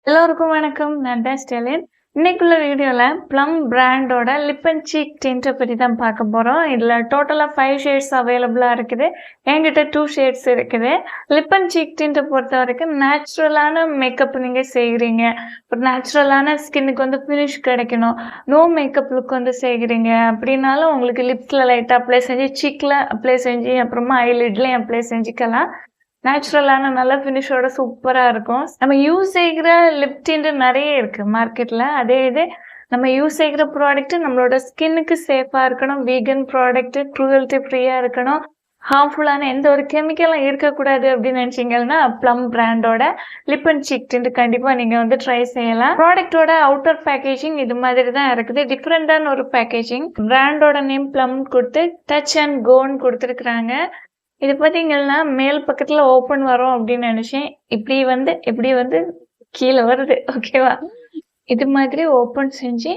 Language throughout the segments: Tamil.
எல்லோருக்கும் வணக்கம். நான் தான் ஸ்டெலின். இன்னைக்குள்ள வீடியோல ப்ளம் பிராண்டோட லிப் அண்ட் சீக் டிண்ட்டை பத்தி தான் பார்க்க போறோம். இதுல டோட்டலா 5 ஷேட்ஸ் அவைலபிளா இருக்குது. என்கிட்ட 2 ஷேட்ஸ் இருக்குது. லிப் அண்ட் சீக் டிண்ட்டை பொறுத்த வரைக்கும் நேச்சுரலான மேக்கப் நீங்க செய்கிறீங்க, ஒரு நேச்சுரலான ஸ்கின்னுக்கு வந்து ஃபினிஷ் கிடைக்கணும், நோ மேக்கப் லுக் வந்து செய்கிறீங்க அப்படின்னாலும் உங்களுக்கு லிப்ஸ்ல லைட்டா அப்ளை செஞ்சு, சீக்ல அப்ளை செஞ்சு, அப்புறமா ஐலிட்லயும் அப்ளை செஞ்சுக்கலாம். நேச்சுரலான நல்ல ஃபினிஷோட சூப்பரா இருக்கும். நம்ம யூஸ் செய்கிற லிப் டிண்ட் நெறைய இருக்கு மார்க்கெட்ல. அதே இது நம்ம யூஸ் செய்கிற ப்ராடக்ட் நம்மளோட ஸ்கின்னுக்கு சேஃபா இருக்கணும். வீகன் ப்ராடக்ட், க்ரூயல்ட்டி ஃப்ரீயா இருக்கணும். ஹார்ம்ஃபுல்லான எந்த ஒரு கெமிக்கலும் இருக்கக்கூடாது அப்படின்னு நினைச்சீங்கன்னா ப்ளம் பிராண்டோட லிப் அண்ட் சீக் டிண்ட் கண்டிப்பா நீங்க வந்து ட்ரை செய்யலாம். ப்ராடக்டோட அவுட்டர் பேக்கேஜிங் இது மாதிரி தான் இருக்குது. டிஃப்ரெண்டான ஒரு பேக்கேஜிங். பிராண்டோட நேம் ப்ளம் கொடுத்து டச் அண்ட் கோன்னு கொடுத்துருக்குறாங்க. இது பார்த்தீங்கன்னா மேல் பக்கத்துல ஓப்பன் வரும் அப்படின்னு நினைச்சேன். இப்படி வந்து கீழே வருது. ஓகேவா? இது மாதிரி ஓப்பன் செஞ்சு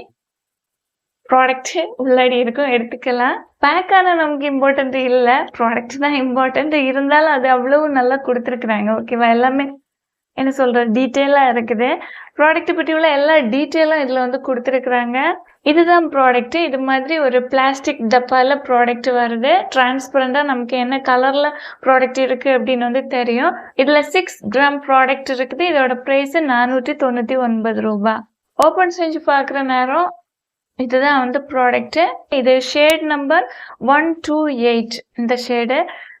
ப்ராடக்ட் உள்ளாடி இருக்கும், எடுத்துக்கலாம். பேக்கான நமக்கு இம்பார்ட்டன்ட் இல்லை, ப்ராடக்ட் தான் இம்பார்ட்டன்ட். இருந்தாலும் அது அவ்வளவு நல்லா கொடுத்துருக்குறாங்க. ஓகேவா? எல்லாமே என்ன சொல்ற டீட்டெயிலா இருக்குது. ப்ராடக்ட் பற்றி உள்ள எல்லா டீட்டெயிலும் இதுல வந்து கொடுத்துருக்குறாங்க. இதுதான் ப்ராடக்ட். இது மாதிரி ஒரு பிளாஸ்டிக் டப்பால ப்ராடக்ட் வருது. டிரான்ஸ்பரண்டா நமக்கு என்ன கலர்ல ப்ராடக்ட் இருக்கு அப்படின்னு வந்து தெரியும். இதுல 6 கிராம் ப்ராடக்ட் இருக்குது. இதோட பிரைஸ் 499 ரூபாய். ஓபன் செஞ்சு பாக்குற நேரம் இதுதான் வந்து ப்ராடக்ட். இது ஷேட் நம்பர் 128. இந்த ஷேடு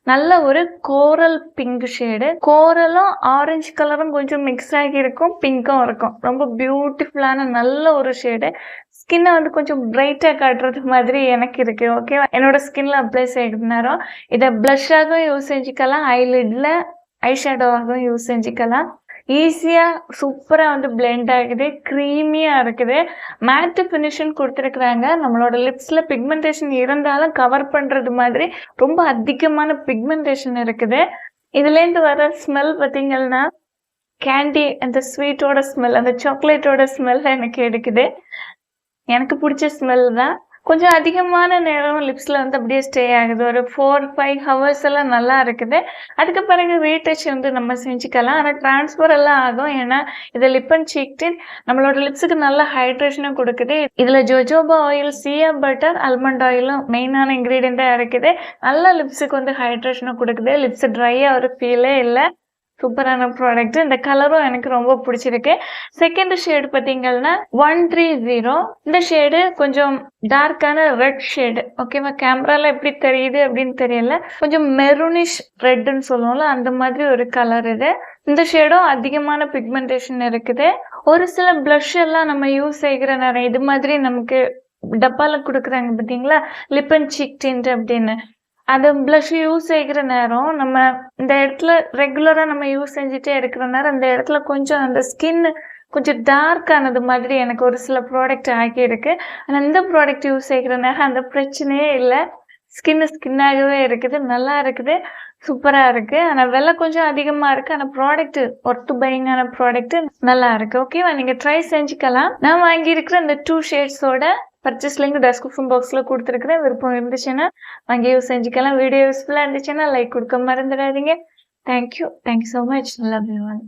நல்ல ஒரு கோரல் பிங்க் ஷேடு. கோரலும் ஆரஞ்சு கலரும் கொஞ்சம் மிக்ஸ் ஆகி இருக்கும், பிங்க்கும் இருக்கும். ரொம்ப பியூட்டிஃபுல்லான நல்ல ஒரு ஷேடு. ஸ்கின்னை வந்து கொஞ்சம் பிரைட்டா காட்டுறது மாதிரி எனக்கு இருக்கு. ஓகேவா? என்னோட ஸ்கின்ல அப்ளை செய்யற நேரம் இதை பிளஷ்ஷாகவும் யூஸ் செஞ்சுக்கலாம், ஐலிட்ல ஐஷேடோவாகவும் யூஸ் செஞ்சுக்கலாம். ஈஸியா சூப்பரா வந்து பிளெண்ட் ஆகுது, க்ரீமியா இருக்குது. மேட்டு ஃபினிஷன் கொடுத்துருக்குறாங்க. நம்மளோட லிப்ஸ்ல பிக்மெண்டேஷன் இருந்தாலும் கவர் பண்றது மாதிரி ரொம்ப அதிகமான பிக்மெண்டேஷன் இருக்குது. இதுல இருந்து வர ஸ்மெல் பார்த்தீங்கன்னா கேண்டி, அந்த ஸ்வீட்டோட ஸ்மெல், அந்த சாக்லேட்டோட ஸ்மெல் எனக்கு எடுக்குது. எனக்கு பிடிச்ச ஸ்மெல் தான். கொஞ்சம் அதிகமான நேரம் லிப்ஸ்ல வந்து அப்படியே ஸ்டே ஆகுது. ஒரு 4-5 ஹவர்ஸ் எல்லாம் நல்லா இருக்குது. அதுக்கு பிறகு ரீடச் வந்து நம்ம செஞ்சுக்கலாம். ஆனால் டிரான்ஸ்ஃபர் எல்லாம் ஆகும். ஏன்னா இது லிப் அண்ட் சீக் டிண்ட் நம்மளோட லிப்ஸுக்கு நல்ல ஹைட்ரேஷனும் கொடுக்குது. இதுல ஜோஜோபா ஆயில், சியா பட்டர், ஆல்மண்ட் ஆயிலும் மெயினான இன்கிரீடியண்டா இருக்குது. நல்ல லிப்ஸுக்கு வந்து ஹைட்ரேஷனும் கொடுக்குது. லிப்ஸ் ட்ரையா ஒரு ஃபீலே இல்லை. சூப்பரான ப்ராடக்ட். இந்த கலரும் எனக்கு ரொம்ப பிடிச்சிருக்கு. செகண்ட் ஷேடு பார்த்தீங்கன்னா 130. இந்த ஷேடு கொஞ்சம் டார்க்கான ரெட் ஷேடு. ஓகேவா? கேமரால எப்படி தெரியுது அப்படின்னு தெரியல. கொஞ்சம் மெரூனிஷ் ரெட்னு சொல்லுவோம்ல, அந்த மாதிரி ஒரு கலர் இது. இந்த ஷேடும் அதிகமான பிக்மெண்டேஷன் இருக்குது. ஒரு சில பிளஷ் எல்லாம் நம்ம யூஸ் செய்கிற நேரம் இது மாதிரி நமக்கு டப்பால கொடுக்குறாங்க பார்த்தீங்களா, லிப் அண்ட் சீக் டிண்ட் அப்படின்னு. அந்த பிளஷ் யூஸ் செய்கிற நேரம் நம்ம இந்த இடத்துல ரெகுலரா நம்ம யூஸ் செஞ்சுட்டே இருக்கிற நேரம் அந்த இடத்துல கொஞ்சம் அந்த ஸ்கின் கொஞ்சம் டார்க் ஆனது மாதிரி எனக்கு ஒரு சில ப்ராடக்ட் ஆகியிருக்கு. ஆனால் இந்த ப்ராடக்ட் யூஸ் செய்கிற நேரம் அந்த பிரச்சனையே இல்லை. ஸ்கின்னாகவே இருக்குது, நல்லா இருக்குது, சூப்பரா இருக்கு. ஆனால் விலை கொஞ்சம் அதிகமா இருக்கு. ஆனால் ப்ராடக்ட் ஒர்த் பையிங்கான ப்ராடக்ட் நல்லா இருக்கு. ஓகேவா? நீங்க ட்ரை செஞ்சுக்கலாம். நான் வாங்கியிருக்கிற இந்த 2 ஷேட்ஸோட பர்ச்சேஸ் லிங்க் டெஸ்கிரிப்ஷன் பாக்ஸ்ல கொடுத்துருக்குறேன். விருப்பம் இருந்துச்சுன்னா வாங்கி யூஸ் செஞ்சுக்கலாம். வீடியோ யூஸ்ஃபுல்லா இருந்துச்சுன்னா லைக் கொடுக்க மறந்துடாதீங்க. Thank you so much. Love you all.